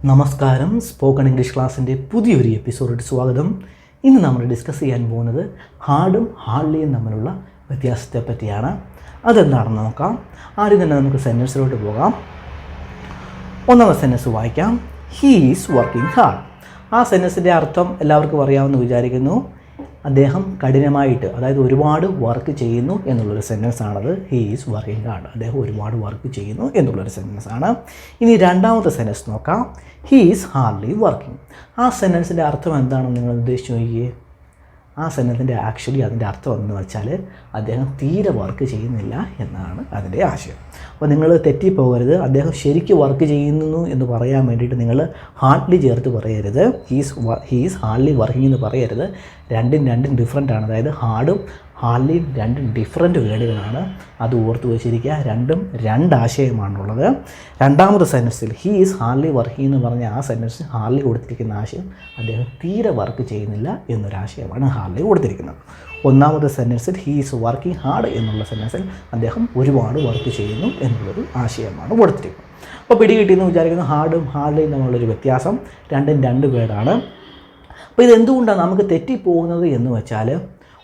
നമസ്കാരം. Spoken English ക്ലാസ്സിൻ്റെ പുതിയൊരു എപ്പിസോഡിൽ സ്വാഗതം. ഇന്ന് നമ്മൾ ഡിസ്കസ് ചെയ്യാൻ പോകുന്നത് ഹാർഡും ഹാർഡ്ലിയും തമ്മിലുള്ള വ്യത്യാസത്തെ പറ്റിയാണ്. അതെന്താണെന്ന് നോക്കാം. ആദ്യം തന്നെ നമുക്ക് സെൻറ്റൻസിലോട്ട് പോകാം. ഒന്നാമത്തെ സെൻറ്റൻസ് വായിക്കാം. He is working hard. ആ സെൻറ്റൻസിൻ്റെ അർത്ഥം എല്ലാവർക്കും അറിയാമെന്ന് വിചാരിക്കുന്നു. അദ്ദേഹം കഠിനമായിട്ട്, അതായത് ഒരുപാട് വർക്ക് ചെയ്യുന്നു എന്നുള്ളൊരു സെൻറ്റൻസാണത്. He is working hard. അദ്ദേഹം ഒരുപാട് വർക്ക് ചെയ്യുന്നു എന്നുള്ളൊരു സെൻറ്റൻസാണ്. ഇനി രണ്ടാമത്തെ സെൻറ്റൻസ് നോക്കാം. He is hardly working. ആ സെൻറ്റൻസിൻ്റെ അർത്ഥം എന്താണെന്ന് നിങ്ങൾ ഉദ്ദേശിച്ച് നോക്കിയേ. ആ സെൻറ്റൻസിൻ്റെ ആക്ച്വലി അതിൻ്റെ അർത്ഥം എന്ന് വെച്ചാൽ അദ്ദേഹം തീരെ വർക്ക് ചെയ്യുന്നില്ല എന്നാണ് അതിൻ്റെ ആശയം. അപ്പോൾ നിങ്ങൾ തെറ്റിപ്പോകരുത്. അദ്ദേഹം ശരിക്കും വർക്ക് ചെയ്യുന്നു എന്ന് പറയാൻ വേണ്ടിയിട്ട് നിങ്ങൾ ഹാർഡ്ലി ചേർത്ത് പറയരുത്. ഹീസ് ഹാർഡ്ലി വർക്കിംഗ് എന്ന് പറയരുത്. രണ്ടും ഡിഫറൻ്റ് ആണ്. അതായത് ഹാർഡും ഹാർഡ്ലിയും രണ്ടും ഡിഫറൻറ്റ് വേർഡുകളാണ്. അത് ഓർത്ത് വെച്ചിരിക്കുക. രണ്ടും രണ്ടാശയമാണുള്ളത്. രണ്ടാമത്തെ സെൻറ്റൻസിൽ ഹീ ഈസ് ഹാർഡ്ലി വർക്കിംഗ് എന്ന് പറഞ്ഞ ആ സെൻറ്റൻസ് ഹാർഡ്ലി കൊടുത്തിരിക്കുന്ന ആശയം അദ്ദേഹം തീരെ വർക്ക് ചെയ്യുന്നില്ല എന്നൊരാശയമാണ് ഹാർഡ്ലി കൊടുത്തിരിക്കുന്നത്. ഒന്നാമത്തെ സെൻറ്റൻസിൽ ഹീ ഈസ് വർക്കിംഗ് ഹാർഡ് എന്നുള്ള സെൻറ്റൻസിൽ അദ്ദേഹം ഒരുപാട് വർക്ക് ചെയ്യുന്നു എന്നുള്ളൊരു ആശയമാണ് കൊടുത്തിരിക്കുന്നത്. അപ്പോൾ പിടികിട്ടിയെന്ന് വിചാരിക്കുന്നു. ഹാർഡും ഹാർഡ്ലിയും തമ്മിലുള്ളൊരു വ്യത്യാസം. രണ്ടും രണ്ട് വേർഡാണ്. അപ്പോൾ ഇതെന്തുകൊണ്ടാണ് നമുക്ക് തെറ്റിപ്പോകുന്നത് എന്ന് വെച്ചാൽ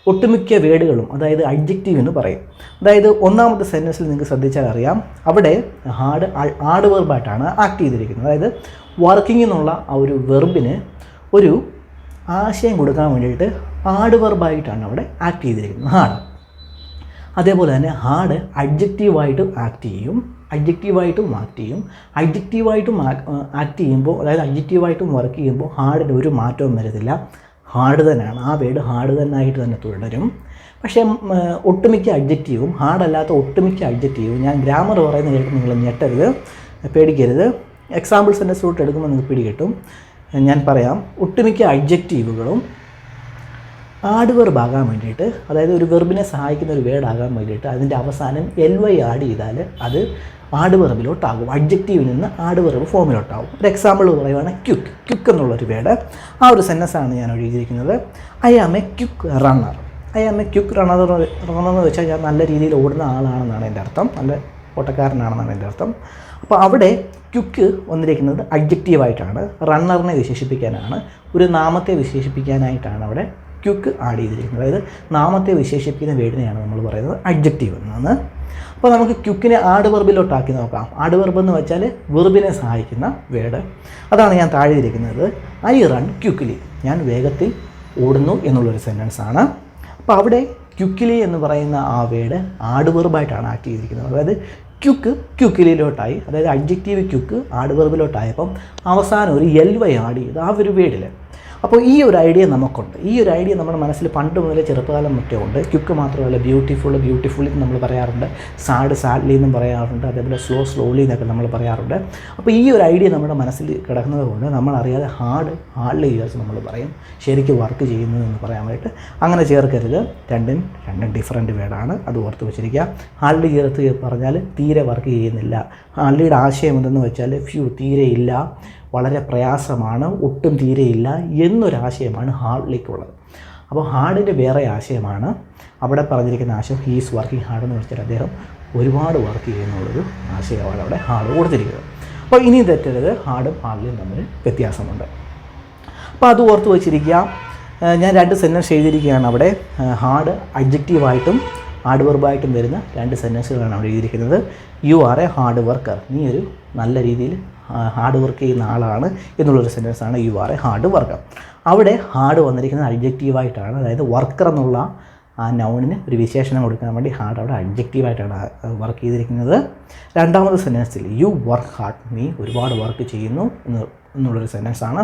ഒട്ടുമിക്ക വേർഡുകളും, അതായത് അഡ്ജക്റ്റീവ് എന്ന് പറയും. അതായത് ഒന്നാമത്തെ സെൻറ്റൻസിൽ നിങ്ങൾക്ക് ശ്രദ്ധിച്ചാൽ അറിയാം, അവിടെ ഹാർഡ് വെർബായിട്ടാണ് ആക്ട് ചെയ്തിരിക്കുന്നത്. അതായത് വർക്കിംഗ് എന്നുള്ള ആ ഒരു വെർബിന് ഒരു ആശയം കൊടുക്കാൻ വേണ്ടിയിട്ട് ഹാർഡ് വെർബായിട്ടാണ് അവിടെ ആക്ട് ചെയ്തിരിക്കുന്നത്, ഹാർഡ്. അതേപോലെ തന്നെ ഹാർഡ് അഡ്ജക്റ്റീവായിട്ടും ആക്ട് ചെയ്യും, അഡ്ജക്റ്റീവായിട്ടും ആക്ട് ചെയ്യുമ്പോൾ, അതായത് അഡ്ജക്റ്റീവായിട്ടും വർക്ക് ചെയ്യുമ്പോൾ ഹാർഡിന് ഒരു മാറ്റവും വരത്തില്ല. ഹാർഡ് തന്നെയാണ്. ആ വേർഡ് ഹാർഡ് തന്നെയായിട്ട് തന്നെ തുടരും. പക്ഷേ ഒട്ടുമിക്ക അഡ്ജക്റ്റീവും, ഹാർഡല്ലാത്ത ഒട്ടുമിക്ക അഡ്ജക്റ്റീവും, ഞാൻ ഗ്രാമർ പറയുന്നത് കേട്ട് നിങ്ങൾ ഞെട്ടരുത്, പേടിക്കരുത്. എക്സാമ്പിൾ സെൻറ്റൻസിലോട്ട് എടുക്കുമ്പോൾ നിങ്ങൾക്ക് പിടികിട്ടും. ഞാൻ പറയാം. ഒട്ടുമിക്ക അഡ്ജക്റ്റീവുകളും ആഡ് വെർബ് ആകാൻ വേണ്ടിയിട്ട്, അതായത് ഒരു വെർബിനെ സഹായിക്കുന്ന ഒരു വേർഡ് ആകാൻ വേണ്ടിയിട്ട് അതിൻ്റെ അവസാനം LY ആഡ് ചെയ്താൽ അത് ആഡ് വെർബിലോട്ടാകും. അഡ്ജക്റ്റീവിൽ നിന്ന് ആഡ് വെർബ് ഫോമിലോട്ടാകും. ഒരു എക്സാമ്പിൾ പറയുവാണെങ്കിൽ ക്യുക്ക് എന്നുള്ളൊരു വേർഡ്, ആ ഒരു സെൻറ്റൻസാണ് ഞാൻ എഴുതിയിരിക്കുന്നത്. I am a quick runner. I am a quick runner എന്ന് വെച്ചാൽ ഞാൻ നല്ല രീതിയിൽ ഓടുന്ന ആളാണെന്നാണ് എൻ്റെ അർത്ഥം, നല്ല ഓട്ടക്കാരനാണെന്നാണ് എൻ്റെ അർത്ഥം. അപ്പോൾ അവിടെ ക്യുക്ക് വന്നിരിക്കുന്നത് അഡ്ജക്റ്റീവായിട്ടാണ്, റണ്ണറിനെ വിശേഷിപ്പിക്കാനാണ്, ഒരു നാമത്തെ വിശേഷിപ്പിക്കാനായിട്ടാണ് അവിടെ ക്യുക്ക് ആഡ് ചെയ്തിരിക്കുന്നത്. അതായത് നാമത്തെ വിശേഷിപ്പിക്കുന്ന വേർഡിനെയാണ് നമ്മൾ പറയുന്നത് അഡ്ജക്റ്റീവ് എന്നാണ്. അപ്പോൾ നമുക്ക് ക്യുക്കിനെ ആഡ് വെർബിലോട്ടാക്കി നോക്കാം. ആഡ് വെർബ് എന്ന് വെച്ചാൽ വെർബിനെ സഹായിക്കുന്ന വേർഡ്. അതാണ് ഞാൻ താഴെ ഇരിക്കുന്നത്. I run quickly. ഞാൻ വേഗത്തിൽ ഓടുന്നു എന്നുള്ളൊരു സെൻറ്റൻസാണ്. അപ്പോൾ അവിടെ ക്യുക്കിലി എന്ന് പറയുന്ന ആ വേർഡ് ആഡ് വെർബായിട്ടാണ് ആക്ട് ചെയ്തിരിക്കുന്നത്. അതായത് ക്യുക്കിലിയിലോട്ടായി, അതായത് അഡ്ജക്റ്റീവ് ക്യുക്ക് ആഡ് വെർബിലോട്ടായപ്പം അവസാനം ഒരു LY ആഡ് ചെയ്ത് ആ ഒരു വേർഡിൽ. അപ്പോൾ ഈ ഒരു ഐഡിയ നമുക്കുണ്ട്. ഈ ഒരു ഐഡിയ നമ്മുടെ മനസ്സിൽ പണ്ട് മുതലേ ചെറുപ്പകാലം മറ്റേ ഉണ്ട്. ക്യുക്ക് മാത്രമല്ല, ബ്യൂട്ടിഫുള്ളി എന്ന് നമ്മൾ പറയാറുണ്ട്, സാഡ്ലി എന്നും പറയാറുണ്ട്, അതേപോലെ സ്ലോലി എന്നൊക്കെ നമ്മൾ പറയാറുണ്ട്. അപ്പോൾ ഈ ഒരു ഐഡിയ നമ്മുടെ മനസ്സിൽ കിടക്കുന്നത് കൊണ്ട് നമ്മളറിയാതെ ഹാർഡ്ലി ചേർത്ത് നമ്മൾ പറയും ശരിക്കും വർക്ക് ചെയ്യുന്നു എന്ന് പറയാൻ വേണ്ടിയിട്ട്. അങ്ങനെ ചേർക്കരുത്. രണ്ടും ഡിഫറൻറ്റ് വേർഡാണ്. അത് ഓർത്ത് വെച്ചിരിക്കുക. ഹാർഡ്ലി ചേർത്ത് പറഞ്ഞാൽ തീരെ വർക്ക് ചെയ്യുന്നില്ല. ഹാർഡ്ലിയുടെ ആശയം എന്തെന്ന് വെച്ചാൽ തീരെ ഇല്ല, വളരെ പ്രയാസമാണ്, ഒട്ടും തീരെയില്ല എന്നൊരാശയമാണ് ഹാർഡ്ലിക്കുള്ളത്. അപ്പോൾ ഹാർഡിൻ്റെ വേറെ ആശയമാണ് അവിടെ പറഞ്ഞിരിക്കുന്ന ആശയം. ഹീസ് വർക്കിംഗ് ഹാർഡ് എന്ന് വെച്ചാൽ അദ്ദേഹം ഒരുപാട് വർക്ക് ചെയ്യുന്നുള്ളൊരു ആശയമാണ് അവിടെ ഹാർഡ് കൊടുത്തിരിക്കുന്നത്. അപ്പോൾ ഇനി തെറ്റരുത്, ഹാർഡും ഹാർഡ്ലിയും തമ്മിൽ വ്യത്യാസമുണ്ട്. അപ്പോൾ അത് ഓർത്ത് വെച്ചിരിക്കുക. ഞാൻ രണ്ട് സെൻറ്റൻസ് എഴുതിയിരിക്കുകയാണ് അവിടെ. ഹാർഡ് അഡ്ജക്റ്റീവായിട്ടും ഹാർഡ് വെർബായിട്ടും വരുന്ന രണ്ട് സെൻറ്റൻസുകളാണ് അവിടെ എഴുതിയിരിക്കുന്നത്. You are a hard worker. നീ ഒരു നല്ല രീതിയിൽ ഹാർഡ് വർക്ക് ചെയ്യുന്ന ആളാണ് എന്നുള്ളൊരു സെൻറ്റൻസാണ് you are a hard worker. അവിടെ ഹാർഡ് വന്നിരിക്കുന്നത് അഡ്ജക്റ്റീവായിട്ടാണ്. അതായത് വർക്കർ എന്നുള്ള ആ നൗണിന് ഒരു വിശേഷണം കൊടുക്കാൻ വേണ്ടി ഹാർഡ് അവിടെ അഡ്ജക്റ്റീവായിട്ടാണ് വർക്ക് ചെയ്തിരിക്കുന്നത്. രണ്ടാമത്തെ സെൻറ്റൻസിൽ യു വർക്ക് ഹാർഡ്. നീ ഒരുപാട് വർക്ക് ചെയ്യുന്നു എന്നുള്ളൊരു സെൻറ്റൻസാണ്.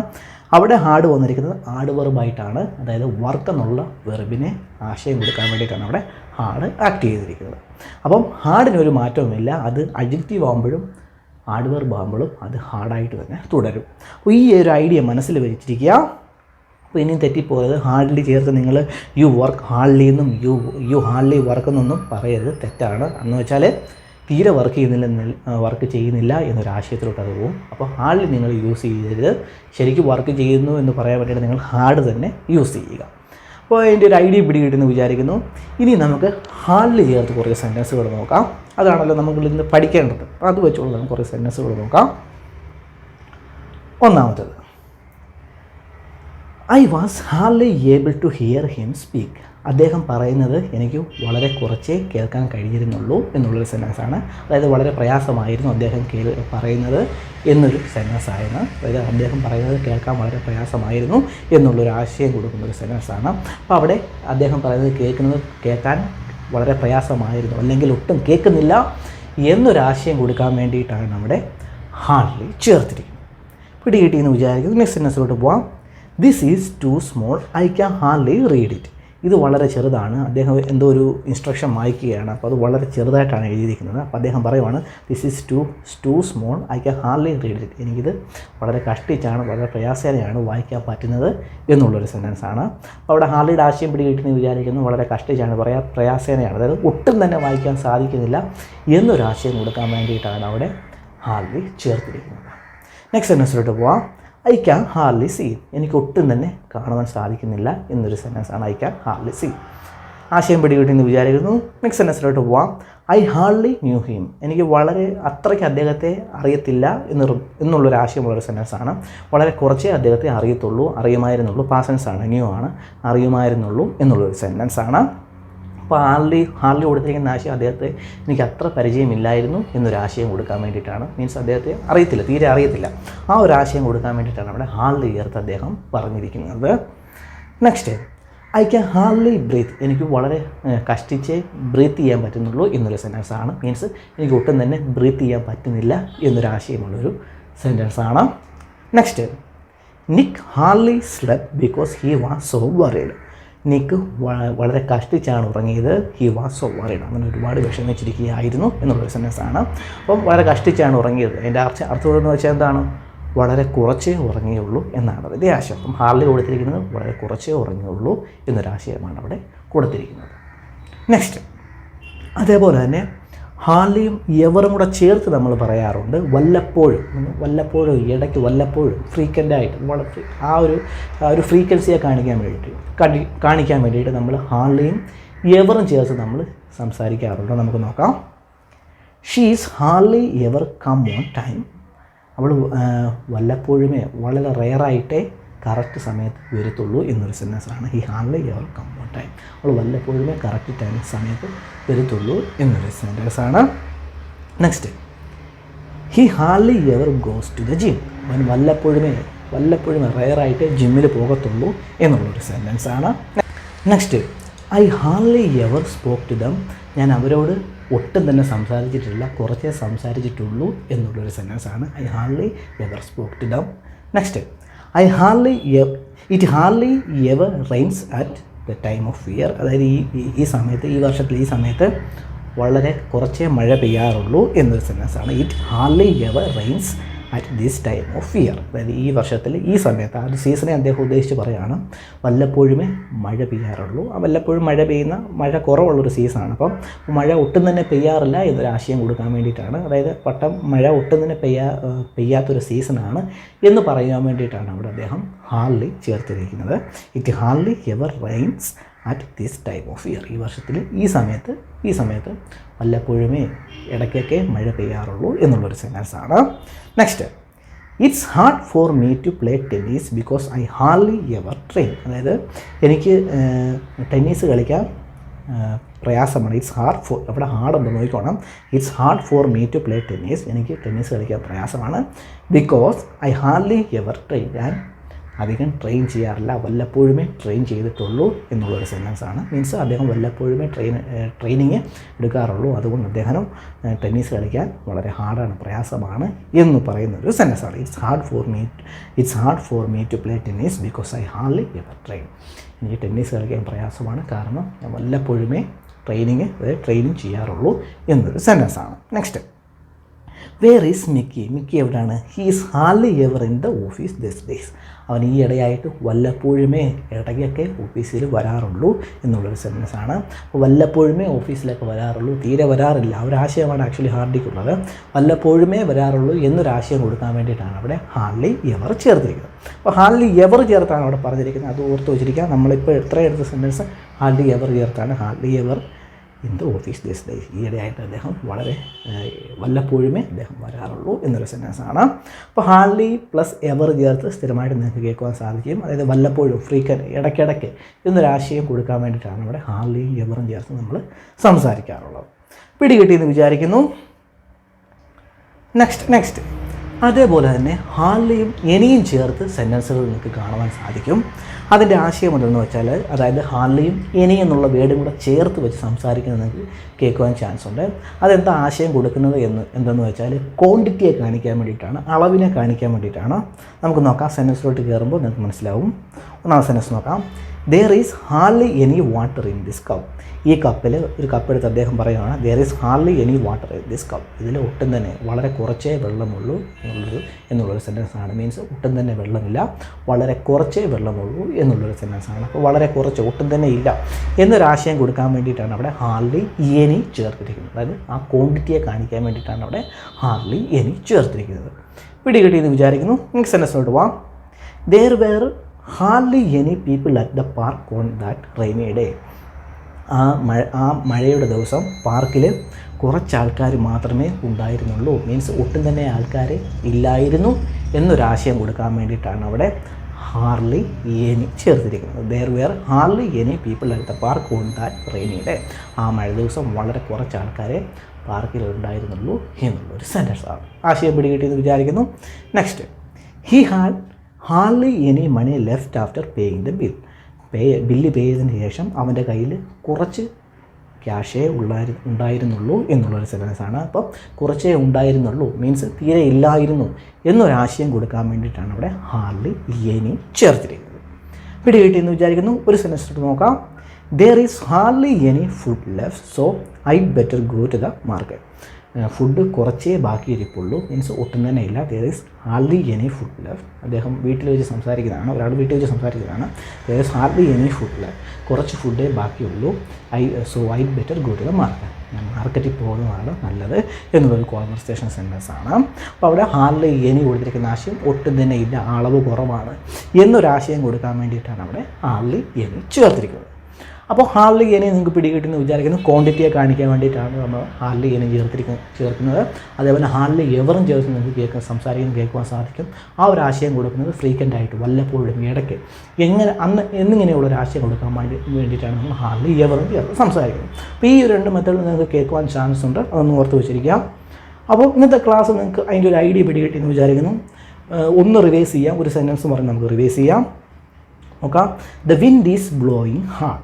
അവിടെ ഹാർഡ് വന്നിരിക്കുന്നത് ആഡ് വെർബായിട്ടാണ്. അതായത് വർക്ക് എന്നുള്ള വെർബിനെ ആശയം കൊടുക്കാൻ വേണ്ടിയിട്ടാണ് അവിടെ ഹാർഡ് ആക്ട് ചെയ്തിരിക്കുന്നത്. അപ്പം ഹാർഡിനൊരു മാറ്റവുമില്ല. അത് അഡ്ജക്റ്റീവ് ആകുമ്പോഴും ആഡ് വെർബ് ആകുമ്പോഴും അത് ഹാർഡായിട്ട് തന്നെ തുടരും. അപ്പോൾ ഈ ഒരു ഐഡിയ മനസ്സിൽ വെച്ചിരിക്കുക. അപ്പോൾ ഇനിയും തെറ്റിപ്പോയത് ഹാർഡ്ലി ചേർത്ത് നിങ്ങൾ യു വർക്ക് ഹാർഡ്ലി എന്നും യു ഹാർഡ്ലി വർക്ക് എന്നൊന്നും പറയരുത്. തെറ്റാണ്. എന്ന് വെച്ചാൽ തീരെ വർക്ക് ചെയ്യുന്നില്ല എന്നൊരാശയത്തിലോട്ട് അത് പോകും. അപ്പോൾ ഹാർഡ്ലി നിങ്ങൾ യൂസ് ചെയ്യരുത്. ശരിക്കും വർക്ക് ചെയ്യുന്നു എന്ന് പറയാൻ വേണ്ടിയിട്ട് നിങ്ങൾ ഹാർഡ് തന്നെ യൂസ് ചെയ്യുക. അപ്പോൾ അതിൻ്റെ ഒരു ഐഡിയ പിടികിട്ടുമെന്ന് വിചാരിക്കുന്നു. ഇനി നമുക്ക് ഹാർഡ്ലി ചേർത്ത് കുറേ സെൻറ്റൻസുകൾ നോക്കാം. അതാണല്ലോ നമ്മൾ ഇന്ന് പഠിക്കേണ്ടത്. അത് വെച്ചുകൊണ്ട് നമുക്ക് കുറേ സെൻറ്റൻസുകൾ നോക്കാം. ഒന്നാമത്തേത്, ഐ വാസ് ഹാർലി able to hear him speak. അദ്ദേഹം പറയുന്നത് എനിക്ക് വളരെ കുറച്ചേ കേൾക്കാൻ കഴിഞ്ഞിരുന്നുള്ളൂ എന്നുള്ളൊരു സെൻറ്റൻസാണ്. അതായത് വളരെ പ്രയാസമായിരുന്നു അദ്ദേഹം പറയുന്നത് എന്നൊരു സെൻറ്റൻസായിരുന്നു. അതായത് അദ്ദേഹം പറയുന്നത് കേൾക്കാൻ വളരെ പ്രയാസമായിരുന്നു എന്നുള്ളൊരു ആശയം കൊടുക്കുന്നൊരു സെൻറ്റൻസാണ്. അപ്പോൾ അവിടെ അദ്ദേഹം പറയുന്നത് കേൾക്കാൻ വളരെ പ്രയാസമായിരുന്നു, അല്ലെങ്കിൽ ഒട്ടും കേൾക്കുന്നില്ല എന്നൊരാശയം കൊടുക്കാൻ വേണ്ടിയിട്ടാണ് നമ്മുടെ ഹാർഡ്ലി ചേർത്തിരിക്കുന്നത്. പിടികിട്ടിയെന്ന് വിചാരിക്കുന്നു. നെക്സ്റ്റ് സെൻറ്റൻസിലോട്ട് പോവാം. This is too small, I can hardly read it. ഇത് വളരെ ചെറുതാണ്. അദ്ദേഹം എന്തോ ഒരു ഇൻസ്ട്രക്ഷൻ വായിക്കുകയാണ്, അപ്പോൾ അത് വളരെ ചെറുതായിട്ടാണ് എഴുതിയിരിക്കുന്നത്. അപ്പോൾ അദ്ദേഹം പറയുവാണ് this is too small, I can hardly read it. എനിക്കിത് വളരെ കഷ്ടിച്ചാണ്, വളരെ പ്രയാസേനയാണ് വായിക്കാൻ പറ്റുന്നത് എന്നുള്ളൊരു സെൻറ്റൻസാണ്. അപ്പോൾ അവിടെ ഹാർഡ്ലിയുടെ ആശയം പിടികിട്ടുന്ന വിചാരിക്കുന്നു. വളരെ കഷ്ടിച്ചാണ്, പ്രയാസേനയാണ്, അതായത് ഒട്ടും തന്നെ വായിക്കാൻ സാധിക്കുന്നില്ല എന്നൊരാശയം കൊടുക്കാൻ വേണ്ടിയിട്ടാണ് അവിടെ ഹാർഡ്ലി ചേർത്തിരിക്കുന്നത്. നെക്സ്റ്റ് സെൻറ്റൻസിലോട്ട് പോവാം. I can hardly see. എനിക്ക് ഒട്ടും തന്നെ കാണുവാൻ സാധിക്കുന്നില്ല എന്നൊരു സെൻറ്റൻസാണ് ഐ ക്യാൻ ഹാർഡ്ലി സീ. ആശയം പിടികിട്ടിയെന്ന് വിചാരിക്കുന്നു. നെക്സ്റ്റ് സെൻറ്റൻസിലോട്ട് പോവാം. I hardly knew him. എനിക്ക് വളരെ അത്രയ്ക്ക് അദ്ദേഹത്തെ അറിയത്തില്ല എന്നുള്ളൊരു ആശയമുള്ളൊരു സെൻറ്റൻസാണ്. വളരെ കുറച്ചേ അദ്ദേഹത്തെ അറിയുമായിരുന്നുള്ളൂ. പാസൻസാണ്, ന്യൂ ആണ്, അറിയുമായിരുന്നുള്ളൂ എന്നുള്ളൊരു സെൻറ്റൻസാണ്. അപ്പോൾ ഹാർഡ്ലി കൊടുത്തിരിക്കുന്ന ആശയം അദ്ദേഹത്തെ എനിക്ക് അത്ര പരിചയമില്ലായിരുന്നു എന്നൊരാശയം കൊടുക്കാൻ വേണ്ടിയിട്ടാണ്. മീൻസ് അദ്ദേഹത്തെ തീരെ അറിയത്തില്ല, ആ ഒരു ആശയം കൊടുക്കാൻ വേണ്ടിയിട്ടാണ് അവിടെ ഹാർഡ്ലി ചേർത്ത് അദ്ദേഹം പറഞ്ഞിരിക്കുന്നത്. Next, I can hardly breathe. എനിക്ക് വളരെ കഷ്ടിച്ചേ ബ്രീത്ത് ചെയ്യാൻ പറ്റുന്നുള്ളൂ എന്നൊരു സെൻറ്റൻസാണ്. മീൻസ് എനിക്ക് ഒട്ടും തന്നെ ബ്രീത്ത് ചെയ്യാൻ പറ്റുന്നില്ല എന്നൊരാശയമുള്ളൊരു സെൻറ്റൻസാണ്. Next, Nick hardly slept because he was so worried. Nick വളരെ കഷ്ടിച്ചാണ് ഉറങ്ങിയത്. He was so worried. അങ്ങനെ ഒരുപാട് വിഷമിച്ചിരിക്കുകയായിരുന്നു എന്നുള്ളൊരു സെൻറ്റൻസാണ്. അപ്പം വളരെ കഷ്ടിച്ചാണ് ഉറങ്ങിയത്. അതിൻ്റെ അർത്ഥം എന്ന് വെച്ചാൽ എന്താണ്? വളരെ കുറച്ചേ ഉറങ്ങിയുള്ളൂ എന്നാണ് അതിൻ്റെ ആശയം. അപ്പം ഹാർഡ്ലി കൊടുത്തിരിക്കുന്നത് വളരെ കുറച്ചേ ഉറങ്ങിയുള്ളൂ എന്നൊരാശയമാണ് അവിടെ കൊടുത്തിരിക്കുന്നത്. നെക്സ്റ്റ്, അതേപോലെ തന്നെ ഹാർഡ്ലിയും എവറും കൂടെ ചേർത്ത് നമ്മൾ പറയാറുണ്ട്. വല്ലപ്പോഴും ഇടയ്ക്ക് വല്ലപ്പോഴും ഫ്രീക്വൻ്റായിട്ട് ആ ഒരു ഫ്രീക്വൻസിയെ കാണിക്കാൻ വേണ്ടിയിട്ട് നമ്മൾ ഹാർഡ്ലിയും എവറും ചേർത്ത് നമ്മൾ സംസാരിക്കാറുണ്ട്. നമുക്ക് നോക്കാം. She is hardly ever come on time. അവൾ വല്ലപ്പോഴുമേ, വളരെ റെയറായിട്ടേ കറക്റ്റ് സമയത്ത് വരത്തുള്ളൂ എന്നൊരു സെൻറ്റൻസാണ്. He hardly ever come on time. അവൾ വല്ലപ്പോഴുമേ കറക്റ്റ് സമയത്ത് വരത്തുള്ളൂ എന്നൊരു സെൻറ്റൻസാണ്. Next, he hardly ever goes to the gym. അവൻ വല്ലപ്പോഴുമേ റെയറായിട്ട് ജിമ്മിൽ പോകത്തുള്ളൂ എന്നുള്ളൊരു സെൻറ്റൻസാണ്. Next, I hardly ever spoke to them. ഞാൻ അവരോട് ഒട്ടും തന്നെ സംസാരിച്ചിട്ടില്ല, കുറച്ചേ സംസാരിച്ചിട്ടുള്ളൂ എന്നുള്ളൊരു സെൻറ്റൻസാണ്. I hardly ever spoke to dum. Next, it hardly ever rains at the time of year. അതായത് ഈ സമയത്ത് വളരെ കുറച്ചേ മഴ പെയ്യാറുള്ളൂ എന്നൊരു സെൻറ്റൻസാണ്. It hardly ever rains at this time of year. അതായത് ഈ വർഷത്തിൽ ഈ സമയത്ത്, ആ ഒരു സീസണെ അദ്ദേഹം ഉദ്ദേശിച്ച് പറയുകയാണ്. വല്ലപ്പോഴുമേ മഴ പെയ്യാറുള്ളൂ. വല്ലപ്പോഴും മഴ കുറവുള്ളൊരു സീസണാണ്. അപ്പം മഴ ഒട്ടും തന്നെ പെയ്യാറില്ല എന്നൊരാശയം കൊടുക്കാൻ വേണ്ടിയിട്ടാണ്. അതായത് മഴ ഒട്ടും തന്നെ പെയ്യാത്തൊരു സീസണാണ് എന്ന് പറയാൻ വേണ്ടിയിട്ടാണ് അവിടെ അദ്ദേഹം ഹാർഡ്ലി ചേർത്തിരിക്കുന്നത്. It hardly ever rains at this time of year. ഈ വർഷത്തിൽ ഈ സമയത്ത് വല്ലപ്പോഴുമേ ഇടയ്ക്കൊക്കെ മഴ പെയ്യാറുള്ളൂ എന്നുള്ളൊരു സെൻറ്റൻസാണ്. Next, it's hard for me to play tennis because I hardly ever train. അതായത് എനിക്ക് ടെന്നീസ് കളിക്കാൻ പ്രയാസമാണ്. ഇറ്റ്സ് ഹാർഡ് ഫോർ, അവിടെ ഹാർഡ് എന്ന് നോക്കിക്കോണം. It's hard for me to play tennis. എനിക്ക് ടെന്നീസ് കളിക്കാൻ പ്രയാസമാണ്. Because I hardly ever train. ഞാൻ അധികം ട്രെയിൻ ചെയ്യാറില്ല, വല്ലപ്പോഴുമേ ട്രെയിൻ ചെയ്തിട്ടുള്ളൂ എന്നുള്ളൊരു സെൻറ്റൻസാണ്. മീൻസ് അദ്ദേഹം വല്ലപ്പോഴുമേ ട്രെയിനിങ് എടുക്കാറുള്ളൂ, അതുകൊണ്ട് അദ്ദേഹം ടെന്നീസ് കളിക്കാൻ വളരെ ഹാർഡാണ്, പ്രയാസമാണ് എന്ന് പറയുന്നൊരു സെൻറ്റൻസാണ്. It's hard for me to play tennis because I hardly ever train. എനിക്ക് ടെന്നീസ് കളിക്കാൻ പ്രയാസമാണ്, കാരണം ഞാൻ വല്ലപ്പോഴുമേ ട്രെയിനിങ് ചെയ്യാറുള്ളൂ എന്നൊരു സെൻറ്റൻസാണ്. Next, where is Mickey. Mickey എവിടെയാണ്? He is hardly ever in the office this days. അവൻ ഈ ഇടയായിട്ട് വല്ലപ്പോഴുമേ ഇടയ്ക്കൊക്കെ ഓഫീസിൽ വരാറുള്ളൂ എന്നുള്ളൊരു സെൻറ്റൻസാണ്. അപ്പോൾ വല്ലപ്പോഴുമേ ഓഫീസിലൊക്കെ വരാറുള്ളൂ, തീരെ വരാറില്ല, ആ ഒരു ആശയമാണ് ആക്ച്വലി ഹാർഡ്ലിക്കുള്ളത്. വല്ലപ്പോഴുമേ വരാറുള്ളൂ എന്നൊരാശയം കൊടുക്കാൻ വേണ്ടിയിട്ടാണ് അവിടെ ഹാർഡ്ലി എവർ ചേർത്തിരിക്കുന്നത്. അപ്പോൾ ഹാർഡ്ലി എവർ ചേർത്താണ് അവിടെ പറഞ്ഞിരിക്കുന്നത്. അത് ഓർത്ത് വെച്ചിരിക്കുക. നമ്മളിപ്പോൾ എത്ര എടുത്ത സെൻറ്റൻസ് ഹാർഡ്ലി എവർ ചേർത്താണ്. Hardly ever in the office this days. ഈയിടെയായിട്ട് അദ്ദേഹം വളരെ വല്ലപ്പോഴുമേ അദ്ദേഹം വരാറുള്ളൂ എന്നൊരു സെൻറ്റൻസാണ്. അപ്പോൾ ഹാർഡ്ലി പ്ലസ് എവർ ചേർത്ത് സ്ഥിരമായിട്ട് നിങ്ങൾക്ക് കേൾക്കുവാൻ സാധിക്കും. അതായത് വല്ലപ്പോഴും ഫ്രീക്വൻറ്റ് ഇടയ്ക്കിടയ്ക്ക് എന്നൊരാശയം കൊടുക്കാൻ വേണ്ടിയിട്ടാണ് ഇവിടെ ഹാർഡ്ലിയും എവറും ചേർത്ത് നമ്മൾ സംസാരിക്കാറുള്ളത്. പിടികിട്ടിയെന്ന് വിചാരിക്കുന്നു. നെക്സ്റ്റ് അതേപോലെ തന്നെ ഹാർഡ്ലിയും എനിയും ചേർത്ത് സെൻറ്റൻസുകൾ നിങ്ങൾക്ക് കാണുവാൻ സാധിക്കും. അതിൻ്റെ ആശയം എന്തെന്ന് വെച്ചാൽ, അതായത് ഹാർഡ്ലിയും എനി എന്നുള്ള വേർഡും കൂടെ ചേർത്ത് വെച്ച് സംസാരിക്കുന്നത് നിങ്ങൾക്ക് കേൾക്കുവാൻ ചാൻസ് ഉണ്ട്. അതെന്താ ആശയം കൊടുക്കുന്നത് എന്തെന്ന് വെച്ചാൽ ക്വാണ്ടിറ്റിയെ കാണിക്കാൻ വേണ്ടിയിട്ടാണ്, അളവിനെ കാണിക്കാൻ വേണ്ടിയിട്ടാണ്. നമുക്ക് നോക്കാം, സെൻറ്റൻസിലോട്ട് കയറുമ്പോൾ നിങ്ങൾക്ക് മനസ്സിലാവും. ഒന്നാമത്തെ സെൻറ്റൻസ് നോക്കാം. There is hardly any water in this cup. ഈ കപ്പിൽ ഒരു കപ്പ് എടുത്ത് അദ്ദേഹം പറയുകയാണ്, there is hardly any water in this cup. ഇതിൽ ഒട്ടും തന്നെ വളരെ കുറച്ചേ വെള്ളമുള്ളൂ എന്നുള്ളൊരു സെൻറ്റൻസാണ്. മീൻസ് ഒട്ടും തന്നെ വെള്ളമില്ല, വളരെ കുറച്ചേ വെള്ളമുള്ളൂ എന്നുള്ളൊരു സെൻറ്റൻസാണ്. അപ്പോൾ വളരെ കുറച്ച്, ഒട്ടും തന്നെ ഇല്ല എന്നൊരാശയം കൊടുക്കാൻ വേണ്ടിയിട്ടാണ് അവിടെ ഹാർഡ്ലി എനി ചേർത്തിരിക്കുന്നത്. അതായത് ആ ക്വാണ്ടിറ്റിയെ കാണിക്കാൻ വേണ്ടിയിട്ടാണ് അവിടെ ഹാർഡ്ലി എനി ചേർത്തിരിക്കുന്നത്. പിടികിട്ടിയെന്ന് വിചാരിക്കുന്നു. നെക്സ്റ്റ് സെൻറ്റൻസിലോട്ട് പോവാം. There were hardly any people at the park on that rainy day. ആ മഴയുടെ ദിവസം പാർക്കിൽ കുറച്ച് ആൾക്കാർ മാത്രമേ ഉണ്ടായിരുന്നുള്ളൂ. മീൻസ് ഒട്ടും തന്നെ ആൾക്കാർ ഇല്ലായിരുന്നു എന്നൊരാശയം കൊടുക്കാൻ വേണ്ടിയിട്ടാണ് അവിടെ ഹാർഡ്ലി എനി ചേർത്തിരിക്കുന്നത്. There were hardly any people at the park on that rainy day. ആ മഴ ദിവസം വളരെ കുറച്ച് ആൾക്കാരെ പാർക്കിൽ ഉണ്ടായിരുന്നുള്ളൂ എന്നുള്ളൊരു സെൻറ്റൻസാണ്. ആശയം പിടികിട്ടിയെന്ന് വിചാരിക്കുന്നു. Next, he had hardly any money left after paying the bill. Bill pay ചെയ്തതിന് ശേഷം അവൻ്റെ കയ്യിൽ കുറച്ച് ക്യാഷേ ഉണ്ടായിരുന്നുള്ളൂ എന്നുള്ളൊരു സെൻറ്റൻസാണ്. അപ്പം കുറച്ചേ ഉണ്ടായിരുന്നുള്ളൂ മീൻസ് തീരെ ഇല്ലായിരുന്നു എന്നൊരാശയം കൊടുക്കാൻ വേണ്ടിയിട്ടാണ് അവിടെ ഹാർഡ്ലി എനി ചേർത്തിരിക്കുന്നത്. പിടികിട്ടിയെന്ന് വിചാരിക്കുന്നു. ഒരു സെൻറ്റൻസ് നോക്കാം. There is hardly any food left so I better go to the market. Food കുറച്ചേ ബാക്കിയിരിപ്പുള്ളൂ മീൻസ് ഒട്ടും തന്നെ ഇല്ല. There is hardly any food left. അദ്ദേഹം വീട്ടിൽ വെച്ച് സംസാരിക്കുന്നതാണ്, ഒരാൾ വീട്ടിൽ വെച്ച് സംസാരിക്കുന്നതാണ്. There is hardly any food left. കുറച്ച് ഫുഡേ ബാക്കിയുള്ളൂ. I better go to the market. ഞാൻ മാർക്കറ്റിൽ പോകുന്നതാണ് നല്ലത് എന്നുള്ളൊരു കോൺവെർസേഷൻ സെൻറ്റൻസ് ആണ്. അപ്പോൾ അവിടെ ഹാർഡ്ലി എനി കൊടുത്തിരിക്കുന്ന ആശയം ഒട്ടും തന്നെ ഇല്ല, അളവ് കുറവാണ് എന്നൊരാശയം കൊടുക്കാൻ വേണ്ടിയിട്ടാണ് അവിടെ ഹാർഡ്ലി എനി ചേർത്തിരിക്കുന്നത്. അപ്പോൾ ഹാർഡ്ലി എനി നിങ്ങൾക്ക് പിടികിട്ടുമെന്ന് വിചാരിക്കുന്നു. ക്വാണ്ടിറ്റിയെ കാണിക്കാൻ വേണ്ടിയിട്ടാണ് നമ്മൾ ഹാർഡ്ലി എനി ചേർക്കുന്നത്. അതേപോലെ ഹാർഡ്ലി എവറും ചേർത്ത് നിങ്ങൾക്ക് കേൾക്കുവാൻ സാധിക്കും. ആ ഒരു ആശയം കൊടുക്കുന്നത് ഫ്രീക്വൻ്റ് ആയിട്ട്, വല്ലപ്പോഴും, ഇടയ്ക്ക്, എന്നിങ്ങനെയുള്ളൊരു ആശയം കൊടുക്കാൻ വേണ്ടിയിട്ടാണ് നമ്മൾ ഹാർഡ്ലി എവറും ചേർത്ത് സംസാരിക്കുന്നത്. അപ്പോൾ ഈ രണ്ട് മെത്തേഡ് നിങ്ങൾക്ക് കേൾക്കുവാൻ ചാൻസ് ഉണ്ട്, അതൊന്ന് ഓർത്ത് വെച്ചിരിക്കാം. അപ്പോൾ ഇന്നത്തെ ക്ലാസ് നിങ്ങൾക്ക് അതിൻ്റെ ഒരു ഐഡിയ പിടികിട്ടിയെന്ന് വിചാരിക്കുന്നു. ഒന്ന് റിവൈസ് ചെയ്യാം, ഒരു സെൻറ്റൻസ് പറഞ്ഞ് നമുക്ക് റിവൈസ് ചെയ്യാം. നോക്കാം. The wind is blowing hard.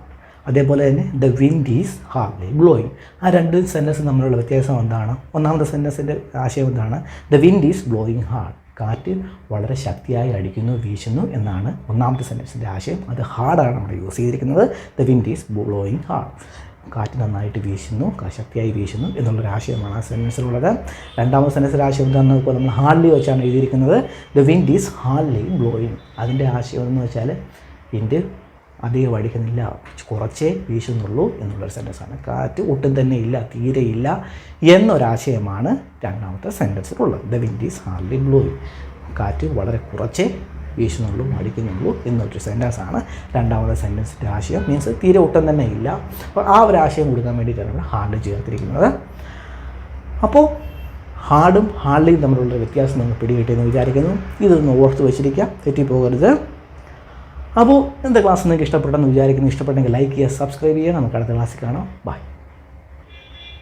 അതേപോലെ തന്നെ the wind is hardly blowing. ആ രണ്ട് സെൻറ്റൻസ് തമ്മിലുള്ള വ്യത്യാസം എന്താണ്? ഒന്നാമത്തെ സെൻറ്റൻസിൻ്റെ ആശയം എന്താണ്? The wind is blowing hard. കാറ്റ് വളരെ ശക്തിയായി അടിക്കുന്നു, വീശുന്നു എന്നാണ് ഒന്നാമത്തെ സെൻറ്റൻസിൻ്റെ ആശയം. അത് ഹാർഡാണ് നമ്മൾ യൂസ് ചെയ്തിരിക്കുന്നത്. The wind is blowing hard. കാറ്റ് നന്നായിട്ട് വീശുന്നു, ശക്തിയായി വീശുന്നു എന്നുള്ളൊരു ആശയമാണ് ആ സെൻറ്റൻസിലുള്ളത്. രണ്ടാമത്തെ സെൻറ്റൻസിൻ്റെ ആശയം എന്താണെന്ന് ഇപ്പോൾ നമ്മൾ ഹാർഡ്ലി വെച്ചാണ് എഴുതിയിരിക്കുന്നത്. The wind is hardly blowing. അതിൻ്റെ ആശയം എന്ന് വെച്ചാൽ വിൻഡ് അധികം അടിക്കുന്നില്ല, കുറച്ചേ വീശുന്നുള്ളൂ എന്നുള്ളൊരു സെൻറ്റൻസാണ്. കാറ്റ് ഒട്ടും തന്നെ ഇല്ല, തീരെ ഇല്ല എന്നൊരാശയമാണ് രണ്ടാമത്തെ സെൻറ്റൻസിലുള്ളത്. The wind is hardly blowing. കാറ്റ് വളരെ കുറച്ചേ വീശുന്നുള്ളൂ, അടിക്കുന്നുള്ളൂ എന്നൊരു സെൻറ്റൻസാണ് രണ്ടാമത്തെ സെൻറ്റൻസിൻ്റെ ആശയം. മീൻസ് തീരെ ഒട്ടും തന്നെ ഇല്ല. അപ്പോൾ ആ ഒരു ആശയം കൊടുക്കാൻ വേണ്ടിയിട്ടാണ് നമ്മൾ ഹാർഡ്ലി ചേർത്തിരിക്കുന്നത്. അപ്പോൾ ഹാർഡും ഹാർഡ്ലിയും തമ്മിലുള്ള വ്യത്യാസം നിങ്ങൾ പിടികിട്ടിയെന്ന് വിചാരിക്കുന്നു. ഇതൊന്ന് ഓർത്ത് വെച്ചിരിക്കുക, തെറ്റിപ്പോകരുത്. അപ്പോൾ ഇന്നത്തെ ക്ലാസ് നിങ്ങൾക്ക് ഇഷ്ടപ്പെട്ടെന്ന് വിചാരിക്കുന്നു. ഇഷ്ടപ്പെട്ടെങ്കിൽ ലൈക്ക് ചെയ്യുക, സബ്സ്ക്രൈബ് ചെയ്യുക. നമുക്ക് അടുത്ത ക്ലാസ്സിൽ കാണാം. ബൈ.